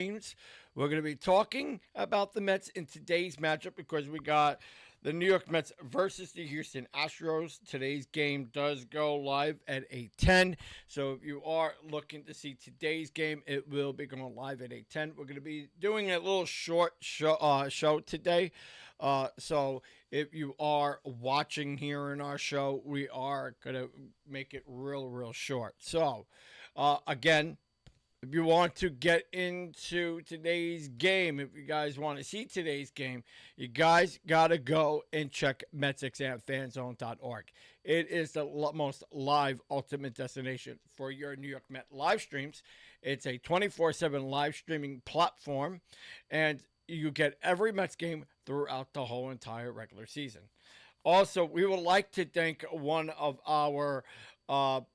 games. We're going to be talking about the Mets in today's matchup because we got the New York Mets versus the Houston Astros. Today's game does go live at 8:10. So if you are looking to see today's game, it will be going live at 8:10. We're going to be doing a little short show today. So if you are watching here in our show, we are going to make it real short. So again, if you want to get into today's game, if you guys want to see today's game, you guys got to go and check MetsXMFanZone.org. It is the most live ultimate destination for your New York Met live streams. It's a 24/7 live streaming platform, and you get every Mets game throughout the whole entire regular season. Also, we would like to thank one of our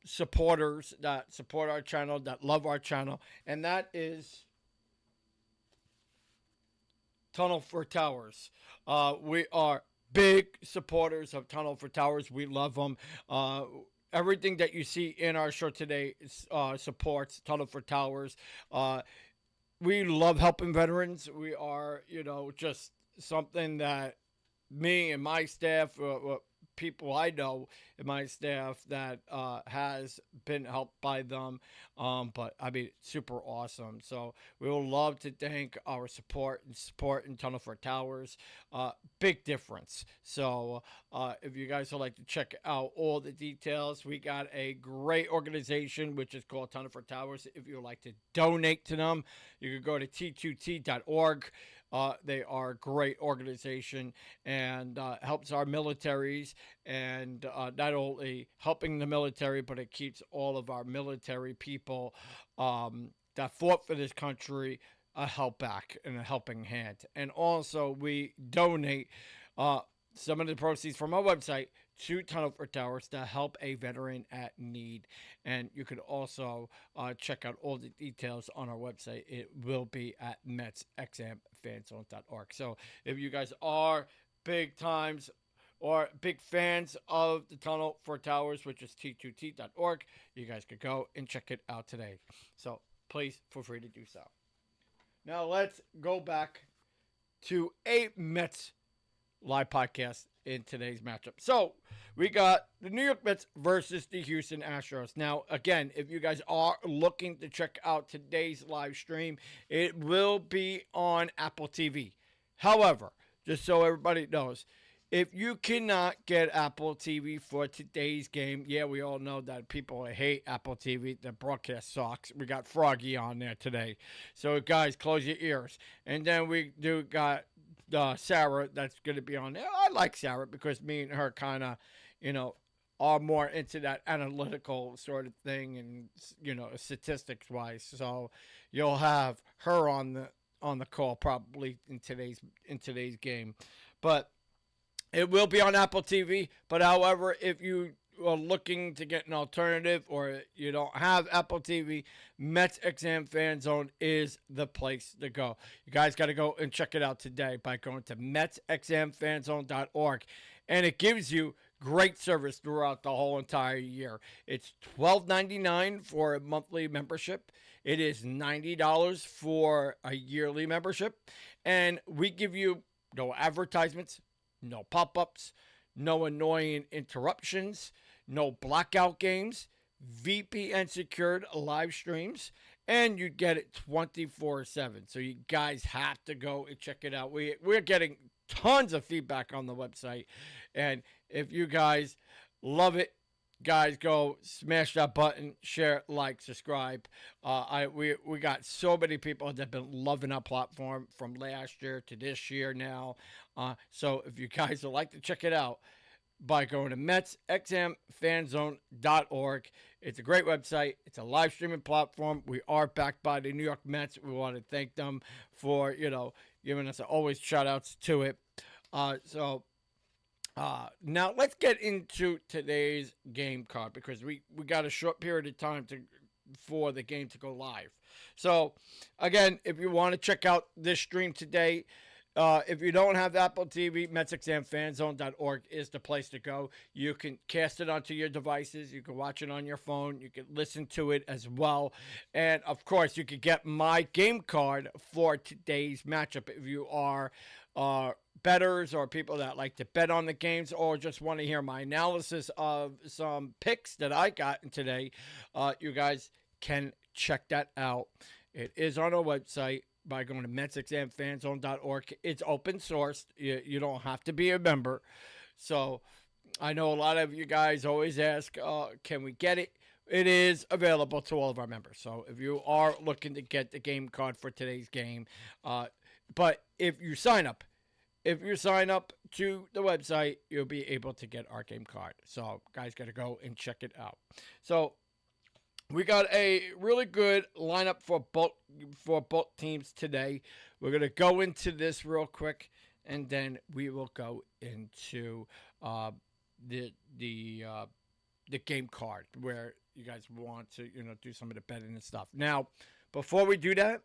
supporters that support our channel, that love our channel, and that is Tunnel for Towers. We are big supporters of Tunnel for Towers. We love them. Everything that you see in our show today supports Tunnel for Towers. We love helping veterans. We are, just something that me and my staff, people I know in my staff that has been helped by them. But I mean, super awesome. So we would love to thank our support in Tunnel for Towers. Big difference. So if you guys would like to check out all the details, we got a great organization which is called Tunnel for Towers. If you would like to donate to them, you can go to t2t.org. They are a great organization and helps our militaries and not only helping the military, but it keeps all of our military people that fought for this country a help back and a helping hand. And also, we donate some of the proceeds from our website to Tunnel for Towers to help a veteran at need. And you could also check out all the details on our website. It will be at MetsXMFanZone.org. So if you guys are big times or big fans of the Tunnel for Towers, which is t2t.org, you guys could go and check it out today. So please feel free to do so. Now let's go back to a Mets live podcast in today's matchup. So we got the New York Mets versus the Houston Astros. Now, again, if you guys are looking to check out today's live stream, it will be on Apple TV. However, just so everybody knows, if you cannot get Apple TV for today's game, yeah, we all know that people hate Apple TV. The broadcast sucks. We got Froggy on there today. So, guys, close your ears. And then we do got Sarah that's going to be on there. I like Sarah because me and her kind of, are more into that analytical sort of thing and, statistics wise. So you'll have her on the call probably in today's game. But it will be on Apple TV. But however, if you are looking to get an alternative or you don't have Apple TV, Mets Exam Fan Zone is the place to go. You guys got to go and check it out today by going to MetsXMFanZone.org. And it gives you great service throughout the whole entire year. It's $12.99 for a monthly membership. It is $90 for a yearly membership. And we give you no advertisements, no pop-ups, no annoying interruptions, no blackout games, VPN secured live streams, and you get it 24/7. So you guys have to go and check it out. We're getting tons of feedback on the website, and if you guys love it, guys, go smash that button, share, like, subscribe. We got so many people that have been loving our platform from last year to this year now. So if you guys would like to check it out, by going to MetsXMFanZone.org. It's a great website. It's a live streaming platform. We are backed by the New York Mets. We want to thank them for, giving us always shout outs to it. Now let's get into today's game card because we got a short period of time for the game to go live. So again, if you want to check out this stream today, If you don't have Apple TV, MetsXMFanZone.org is the place to go. You can cast it onto your devices. You can watch it on your phone. You can listen to it as well. And, of course, you can get my game card for today's matchup if you are bettors or people that like to bet on the games or just want to hear my analysis of some picks that I got in today. You guys can check that out. It is on our website by going to MetsXMFanZone.org. It's open source. You don't have to be a member. So I know a lot of you guys always ask, can we get it? It is available to all of our members. So if you are looking to get the game card for today's game, but if you sign up to the website, you'll be able to get our game card. So guys got to go and check it out. So we got a really good lineup for both teams today. We're gonna go into this real quick, and then we will go into the game card where you guys want to do some of the betting and stuff. Now, before we do that,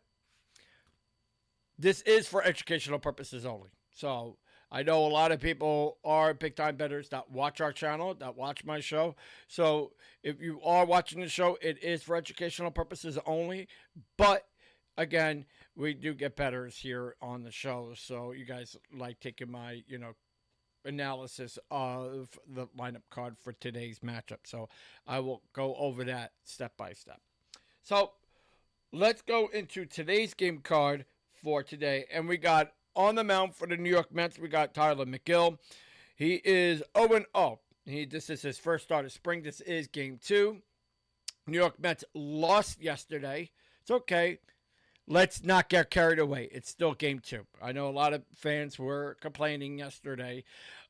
this is for educational purposes only. So I know a lot of people are big-time bettors that watch our channel, that watch my show. So if you are watching the show, it is for educational purposes only. But, again, we do get bettors here on the show. So you guys like taking my, analysis of the lineup card for today's matchup. So I will go over that step by step. So let's go into today's game card for today. And we got on the mound for the New York Mets, we got Tyler McGill. He is 0-0. This is his first start of spring. This is game 2. New York Mets lost yesterday. It's okay. Let's not get carried away. It's still game 2. I know a lot of fans were complaining yesterday,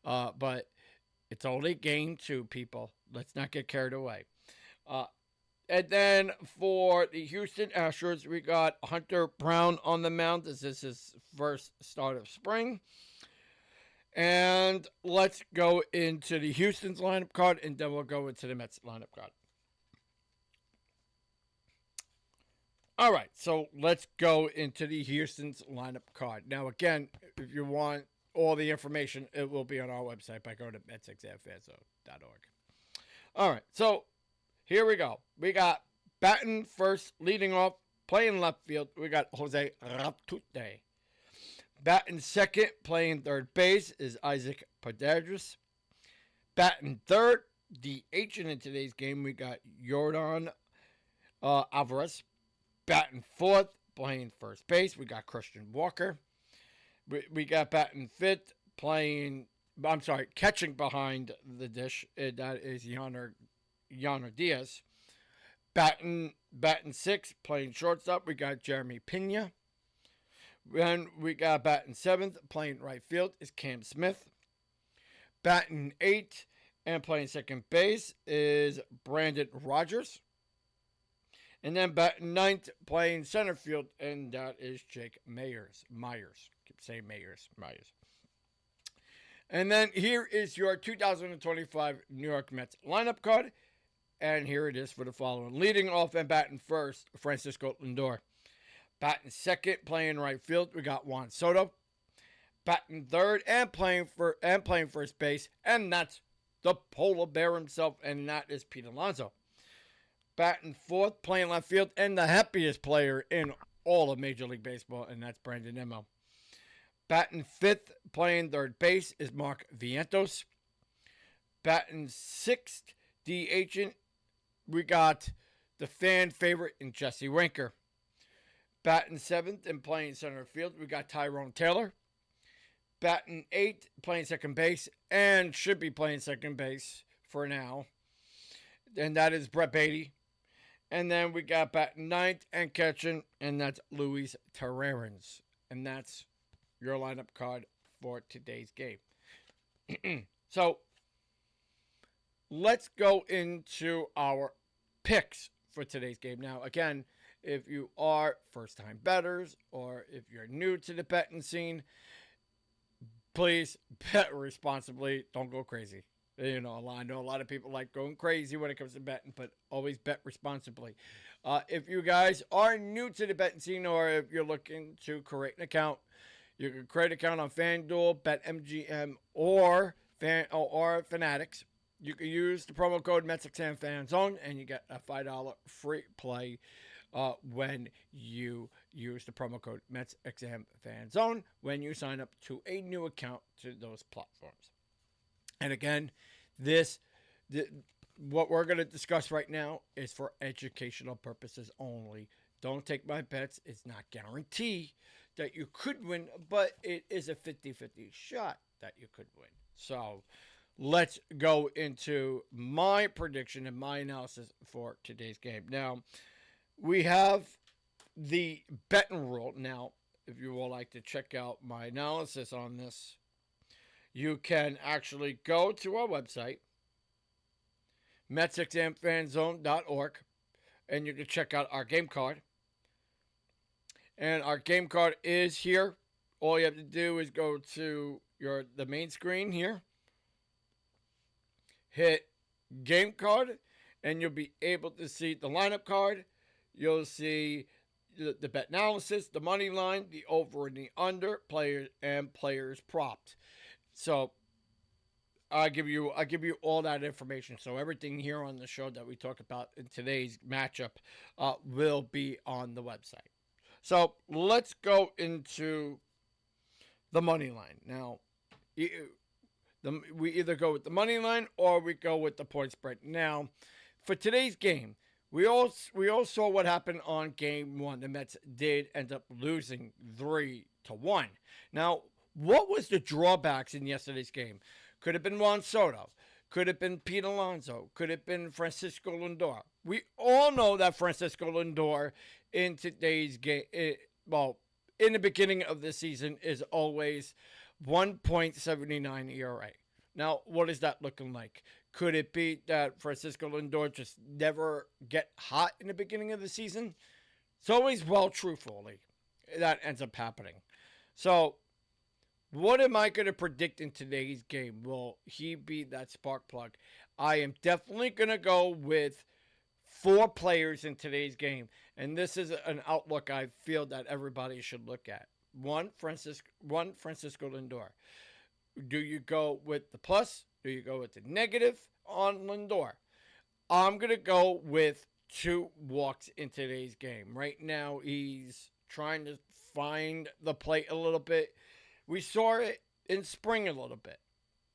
but it's only game 2, people. Let's not get carried away. And then for the Houston Astros, we got Hunter Brown on the mound. This is his first start of spring. And let's go into the Houston's lineup card, and then we'll go into the Mets lineup card. All right, so let's go into the Houston's lineup card. Now, again, if you want all the information, it will be on our website by going to MetsXMFanZone.org. All right, so here we go. We got batting first, leading off, playing left field. We got Jose Raptute. Batting second, playing third base is Isaac Paredes. Batting third, DHing in today's game, we got Jordan Alvarez. Batting fourth, playing first base, we got Christian Walker. We got batting fifth, catching behind the dish. That is Yainer Diaz. Batting sixth, playing shortstop, we got Jeremy Pena. Then we got batting seventh, playing right field, is Cam Smith. Batting eighth and playing second base is Brandon Rogers. And then batting ninth, playing center field, and that is Jake Myers. Keep saying Myers. And then here is your 2025 New York Mets lineup card. And here it is for the following. Leading off and batting first, Francisco Lindor. Batting second, playing right field, we got Juan Soto. Batting third and playing first base, and that's the polar bear himself, and that is Pete Alonso. Batting fourth, playing left field, and the happiest player in all of Major League Baseball, and that's Brandon Nimmo. Batting fifth, playing third base, is Mark Vientos. Batting sixth, DHing, we got the fan favorite in Jesse Winker. Batting seventh and playing center field, we got Tyrone Taylor. Batting eighth, playing second base, and should be playing second base for now, and that is Brett Beatty. And then we got batting ninth and catching, and that's Luis Torrens. And that's your lineup card for today's game. So, let's go into our picks for today's game. Now, again, if you are first-time bettors or if you're new to the betting scene, please bet responsibly. Don't go crazy. I know a lot of people like going crazy when it comes to betting, but always bet responsibly. If you guys are new to the betting scene or if you're looking to create an account, You can create an account on FanDuel, BetMGM, or Fanatics. You can use the promo code MetsXMFanZone, and you get a $5 free play when you use the promo code MetsXMFanZone when you sign up to a new account to those platforms. And again, this what we're going to discuss right now is for educational purposes only. Don't take my bets. It's not guaranteed that you could win, but it is a 50-50 shot that you could win. So let's go into my prediction and my analysis for today's game. Now, we have the betting rule. Now, if you would like to check out my analysis on this, you can actually go to our website, MetsXMFanZone.org, and you can check out our game card. And our game card is here. All you have to do is go to the main screen here, hit game card, and you'll be able to see the lineup card. You'll see the bet analysis, the money line, the over and the under, players and players propped. So I give you all that information. So everything here on the show that we talk about in today's matchup will be on the website. So let's go into the money line. Now, we either go with the money line or we go with the point spread. Now, for today's game, we all saw what happened on game one. The Mets did end up losing 3-1. Now, what was the drawbacks in yesterday's game? Could have been Juan Soto. Could have been Pete Alonso. Could have been Francisco Lindor. We all know that Francisco Lindor in today's game, in the beginning of the season, is always 1.79 ERA. Now, what is that looking like? Could it be that Francisco Lindor just never get hot in the beginning of the season? It's always, truthfully, that ends up happening. So, what am I going to predict in today's game? Will he be that spark plug? I am definitely going to go with 4 players in today's game. And this is an outlook I feel that everybody should look at. One, Francisco Lindor. Do you go with the plus? Do you go with the negative on Lindor? I'm going to go with 2 walks in today's game. Right now, he's trying to find the plate a little bit. We saw it in spring a little bit.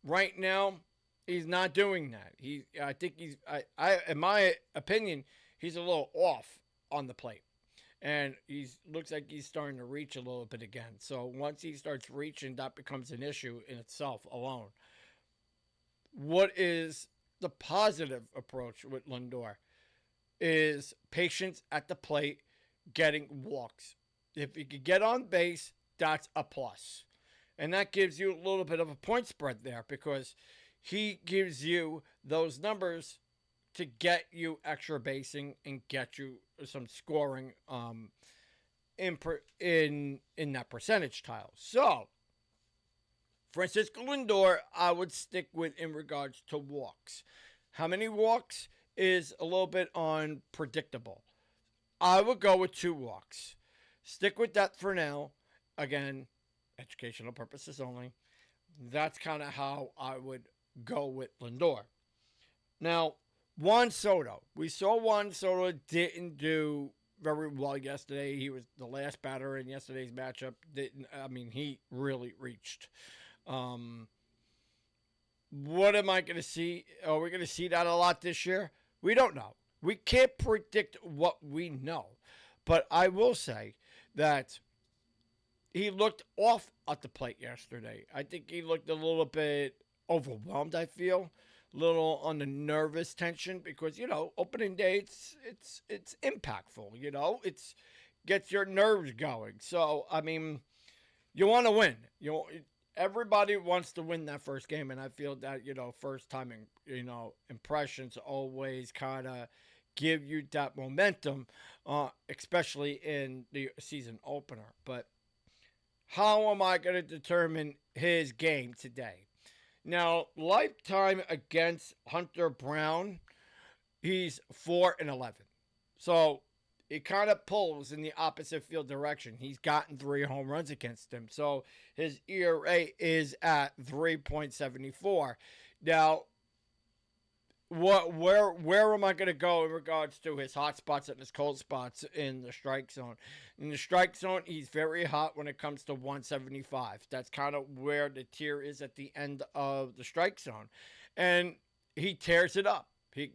Right now, he's not doing that. I think in my opinion, he's a little off on the plate. And looks like he's starting to reach a little bit again. So once he starts reaching, that becomes an issue in itself alone. What is the positive approach with Lindor? Is patience at the plate, getting walks. If he could get on base, that's a plus. And that gives you a little bit of a point spread there because he gives you those numbers to get you extra basing and get you some scoring in that percentage tile. So, Francisco Lindor, I would stick with in regards to walks. How many walks is a little bit unpredictable. I would go with 2 walks. Stick with that for now. Again, educational purposes only. That's kind of how I would go with Lindor. Now, Juan Soto. We saw Juan Soto didn't do very well yesterday. He was the last batter in yesterday's matchup. He really reached. What am I going to see? Are we going to see that a lot this year? We don't know. We can't predict what we know. But I will say that he looked off at the plate yesterday. I think he looked a little bit overwhelmed, I feel. A little on the nervous tension because, opening day, it's impactful, It's gets your nerves going. So, you want to win. Everybody wants to win that first game, and I feel that, first time, impressions always kind of give you that momentum, especially in the season opener. But how am I going to determine his game today? Now, lifetime against Hunter Brown, he's 4-11. So it kind of pulls in the opposite field direction. He's gotten 3 home runs against him. So his ERA is at 3.74. Now, where am I going to go in regards to his hot spots and his cold spots in the strike zone? In the strike zone, he's very hot when it comes to 175. That's kind of where the tier is at the end of the strike zone, and he tears it up.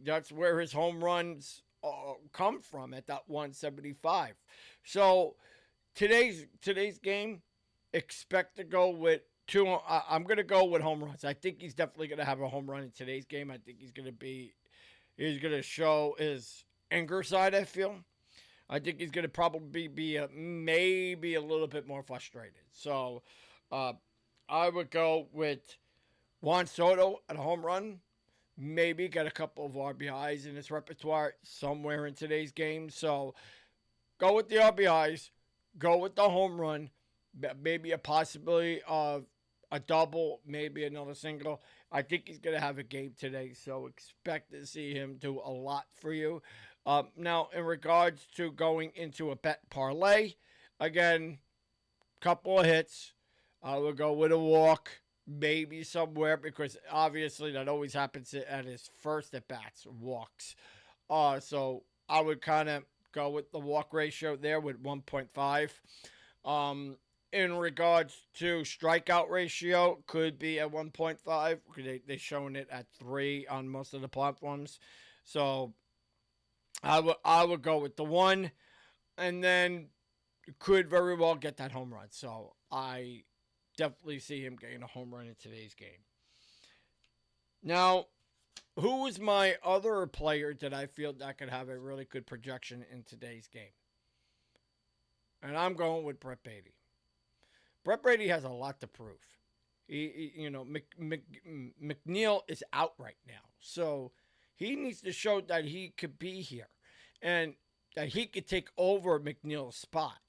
That's where his home runs come from, at that 175. So today's game, expect to go with two. I'm gonna go with home runs. I think he's definitely gonna have a home run in today's game. I think he's gonna show his anger side. I feel. I think he's gonna probably be maybe a little bit more frustrated. So, I would go with Juan Soto at a home run. Maybe get a couple of RBIs in his repertoire somewhere in today's game. So, go with the RBIs. Go with the home run. Maybe a possibility of a double, maybe another single. I think he's going to have a game today, so expect to see him do a lot for you. Now, in regards to going into a bet parlay, again, couple of hits. I will go with a walk, maybe somewhere, because obviously that always happens at his first at bats, walks. So I would kind of go with the walk ratio there with 1.5. In regards to strikeout ratio, could be at 1.5. They're showing it at 3 on most of the platforms. So I would go with the 1, and then could very well get that home run. So I definitely see him getting a home run in today's game. Now, who is my other player that I feel that could have a really good projection in today's game? And I'm going with Brett Beatty. Brett Brady has a lot to prove. McNeil is out right now. So he needs to show that he could be here and that he could take over McNeil's spot.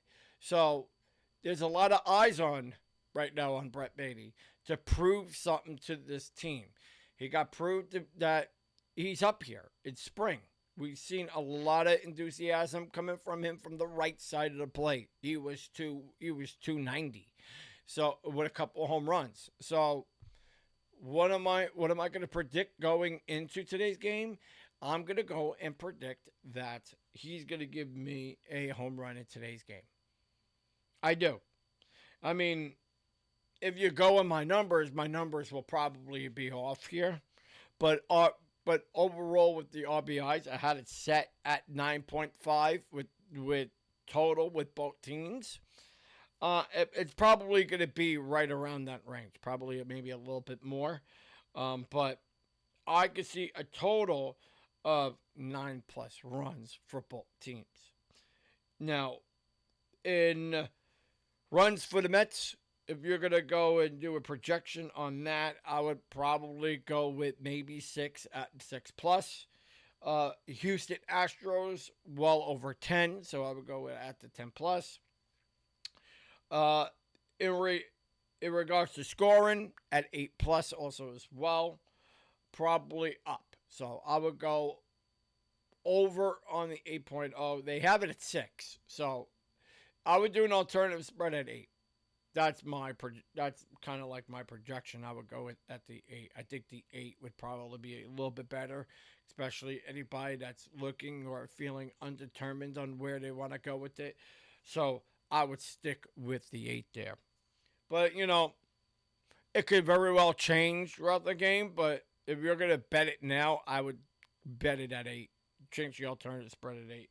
So there's a lot of eyes on right now on Brett Beatty to prove something to this team. He got proved that he's up here. It's spring. We've seen a lot of enthusiasm coming from him from the right side of the plate. He was 290. So with a couple of home runs. So what am I going to predict going into today's game? I'm going to go and predict that he's going to give me a home run in today's game. I do. I mean, if you go on my numbers will probably be off here. But overall with the RBIs, I had it set at 9.5 with total with both teams. It's probably going to be right around that range. Probably maybe a little bit more. But I could see a total of 9+ runs for both teams. Now, in runs for the Mets, if you're going to go and do a projection on that, I would probably go with maybe 6 at 6+. Houston Astros, well over 10, so I would go at the 10+. In regards to scoring, at 8+ also as well, probably up. So I would go over on the 8.0. They have it at 6, so I would do an alternative spread at 8. That's kind of like my projection. I would go at the 8. I think the 8 would probably be a little bit better, especially anybody that's looking or feeling undetermined on where they want to go with it. So I would stick with the 8 there. But, it could very well change throughout the game. But if you're going to bet it now, I would bet it at 8. Change the alternative spread at 8.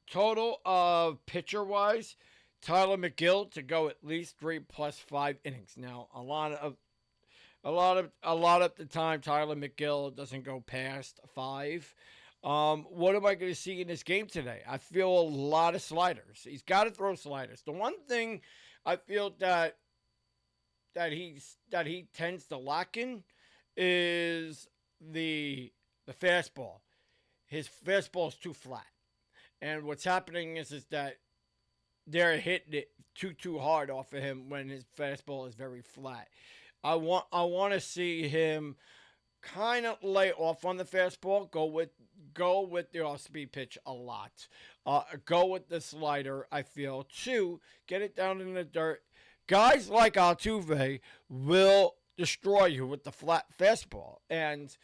Total of pitcher-wise, Tyler McGill to go at least 3 + 5 innings. Now, a lot of the time, Tyler McGill doesn't go past 5. What am I going to see in this game today? I feel a lot of sliders. He's got to throw sliders. The one thing I feel that he tends to lack in is the fastball. His fastball is too flat, and what's happening is that they're hitting it too hard off of him when his fastball is very flat. I want to see him kind of lay off on the fastball, go with the off-speed pitch a lot. Go with the slider, I feel. 2, get it down in the dirt. Guys like Altuve will destroy you with the flat fastball. And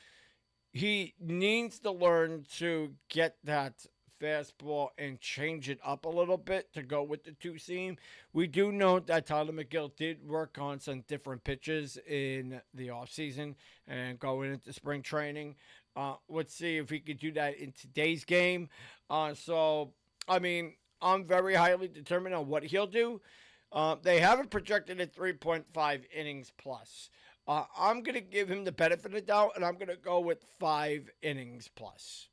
he needs to learn to get that fastball and change it up a little bit to go with the 2-seam. We do know that Tyler McGill did work on some different pitches in the offseason and going into spring training. Let's see if he could do that in today's game. I mean, I'm very highly determined on what he'll do. They have it projected at 3.5 innings plus. I'm going to give him the benefit of the doubt, and I'm going to go with 5 innings plus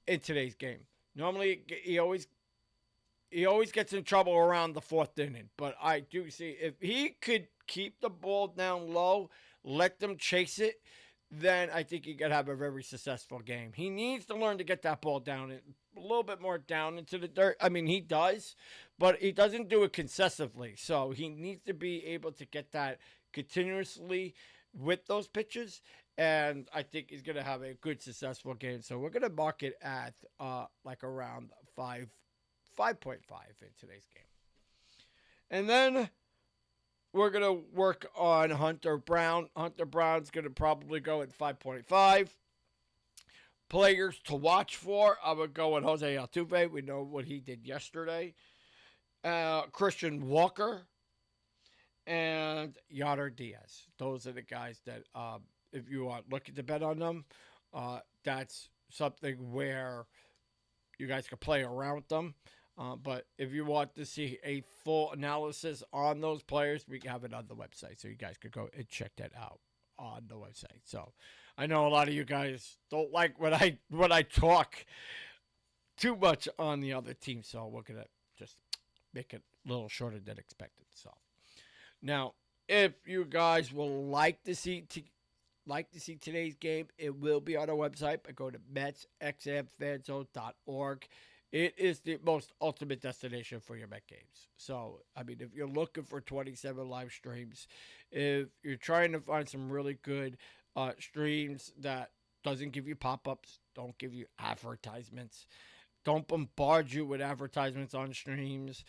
in today's game. Normally, he always gets in trouble around the 4th inning, but I do see if he could keep the ball down low, let them chase it, then I think he could have a very successful game. He needs to learn to get that ball down a little bit more down into the dirt. I mean, he does, but he doesn't do it consistently. So he needs to be able to get that continuously with those pitches, and I think he's going to have a good, successful game. So we're going to mark it at like around 5.5 in today's game. And then we're going to work on Hunter Brown. Hunter Brown's going to probably go at 5.5. Players to watch for, I would go with Jose Altuve. We know what he did yesterday. Christian Walker and Yadier Diaz. Those are the guys that, if you are looking to bet on them, that's something where you guys can play around with them. But if you want to see a full analysis on those players, we have it on the website. So you guys could go and check that out on the website. So I know a lot of you guys don't like when I talk too much on the other team. So we're going to just make it a little shorter than expected. So now, if you guys will like to see today's game, it will be on our website. But go to MetsXMFanZone.org. It is the most ultimate destination for your Met games. So, I mean, if you're looking for 27 live streams, if you're trying to find some really good streams that doesn't give you pop-ups, don't give you advertisements, don't bombard you with advertisements on streams,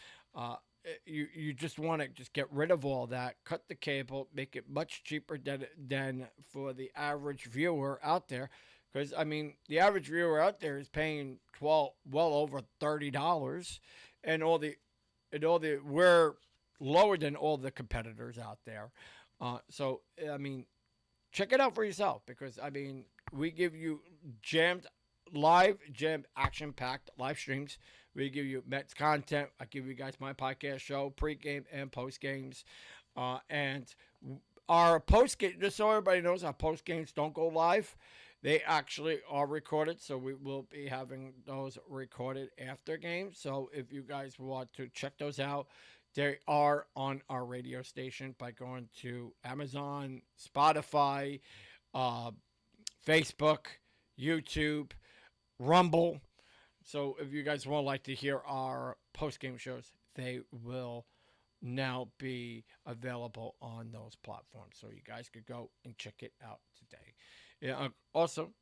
you just want to just get rid of all that, cut the cable, make it much cheaper than for the average viewer out there. Because, I mean, the average viewer out there is paying well over $30, and we're lower than all the competitors out there. So, I mean, check it out for yourself, because, I mean, we give you jammed, action-packed live streams. We give you Mets content. I give you guys my podcast show, pregame and postgames. And our postgame, just so everybody knows, our postgames don't go live. They actually are recorded, so we will be having those recorded after games. So if you guys want to check those out, they are on our radio station by going to Amazon, Spotify, Facebook, YouTube, Rumble. So if you guys would like to hear our post-game shows, they will now be available on those platforms. So you guys could go and check it out today. Yeah. Also,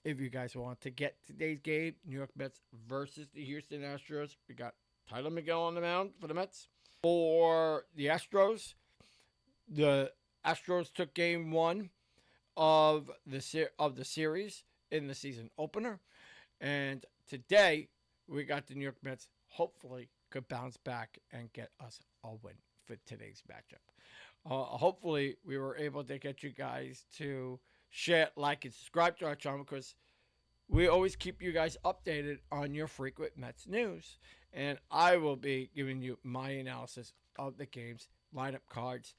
if you guys want to get today's game, New York Mets versus the Houston Astros, we got Tyler McGill on the mound for the Mets. For the Astros took game 1 of the series in the season opener, and today we got the New York Mets. Hopefully, could bounce back and get us a win for today's matchup. Hopefully, we were able to get you guys to share, like, and subscribe to our channel, because we always keep you guys updated on your frequent Mets news. And I will be giving you my analysis of the games, lineup cards,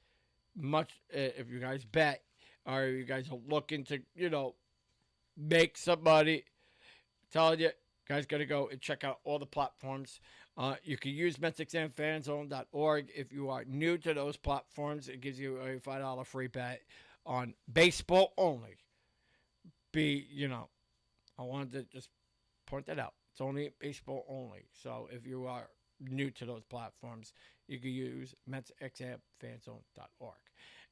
if you guys bet, or if you guys are looking to, make somebody. Telling you, guys got to go and check out all the platforms. You can use MetsXMFanZone.org. If you are new to those platforms, it gives you a $5 free bet on baseball only. I wanted to just point that out. It's only baseball only. So if you are new to those platforms, you can use MetsXMFanZone.org.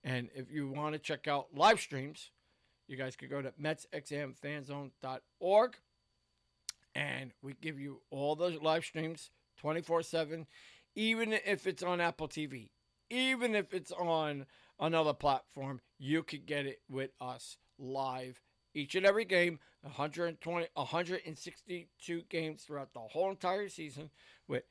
And if you want to check out live streams, you guys could go to MetsXMFanZone.org, and we give you all the live streams 24/7, even if it's on Apple TV, even if it's on another platform, you could get it with us live each and every game, 162 games throughout the whole entire season, with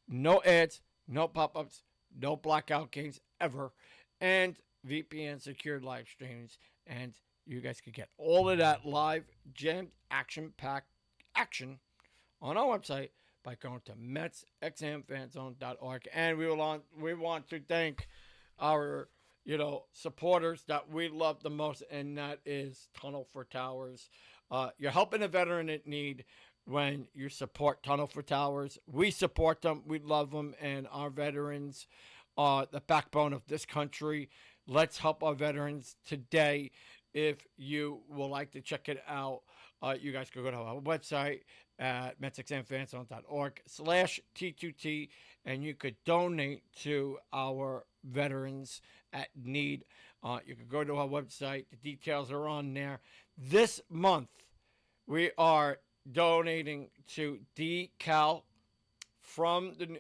no ads, no pop-ups, no blackout games ever, and VPN secured live streams. And you guys could get all of that live, jammed, action-packed action on our website by going to MetsXMFanZone.org. And we want to thank our supporters that we love the most, and that is Tunnel for Towers. You're helping a veteran in need when you support Tunnel for Towers. We support them. We love them, and our veterans are the backbone of this country. Let's help our veterans today. If you would like to check it out, you guys can go to our website at MetsXMFanZone.org/T2T, and you could donate to our veterans at need. You can go to our website. The details are on there. This month, we are donating to DeCal from the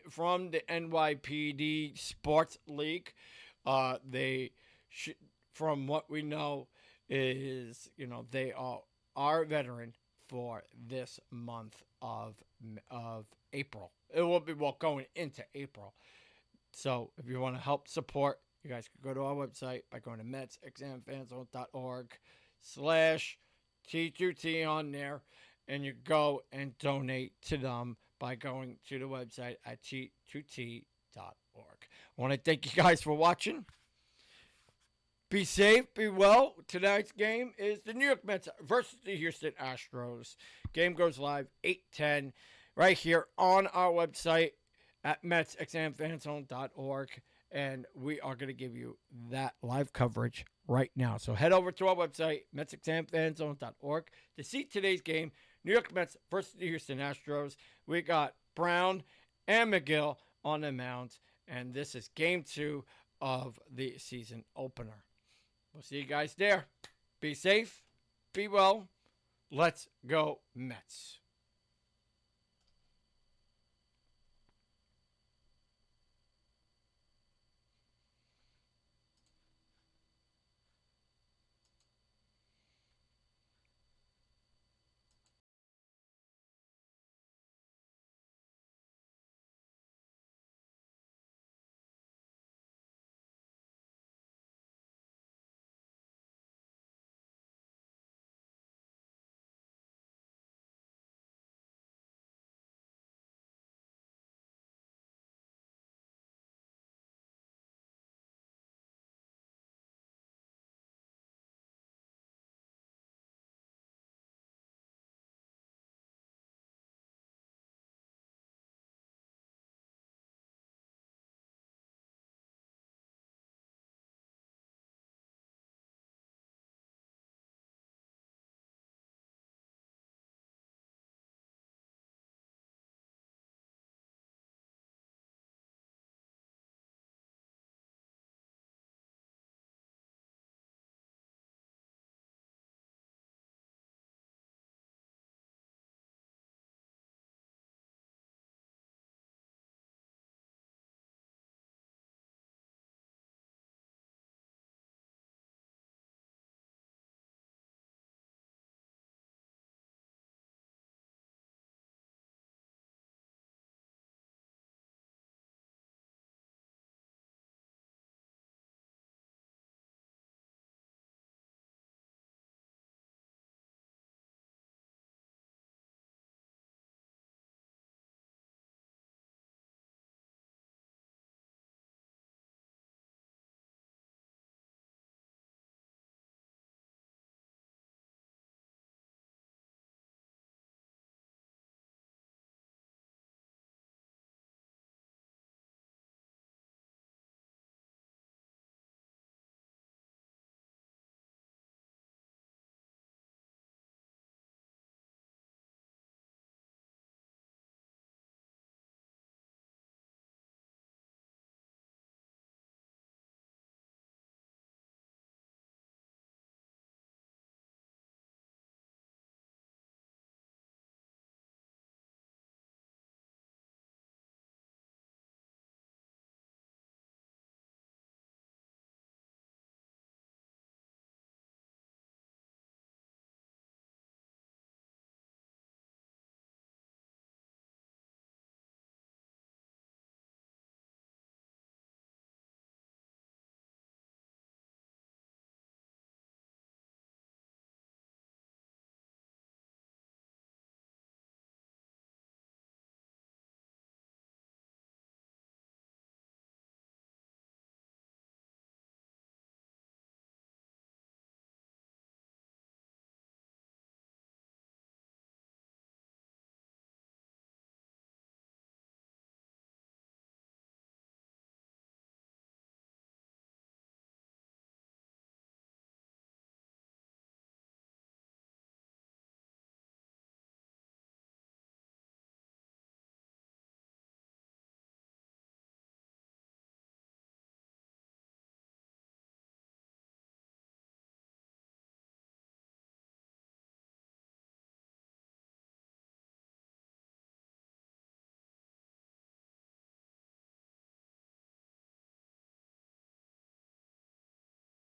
NYPD Sports League. From what we know, is they are our veteran for this month of April. It will be going into April. So if you want to help support, you guys can go to our website by going to MetsXMFanZone.org/T2T on there, and you go and donate to them by going to the website at T2T.org. I want to thank you guys for watching. Be safe, be well. Tonight's game is the New York Mets versus the Houston Astros. Game goes live 8:10 right here on our website at MetsXMFanZone.org. And we are going to give you that live coverage right now. So head over to our website, MetsXMFanZone.org, to see today's game, New York Mets versus the Houston Astros. We got Brown and McGill on the mound, and this is game 2 of the season opener. We'll see you guys there. Be safe. Be well. Let's go Mets.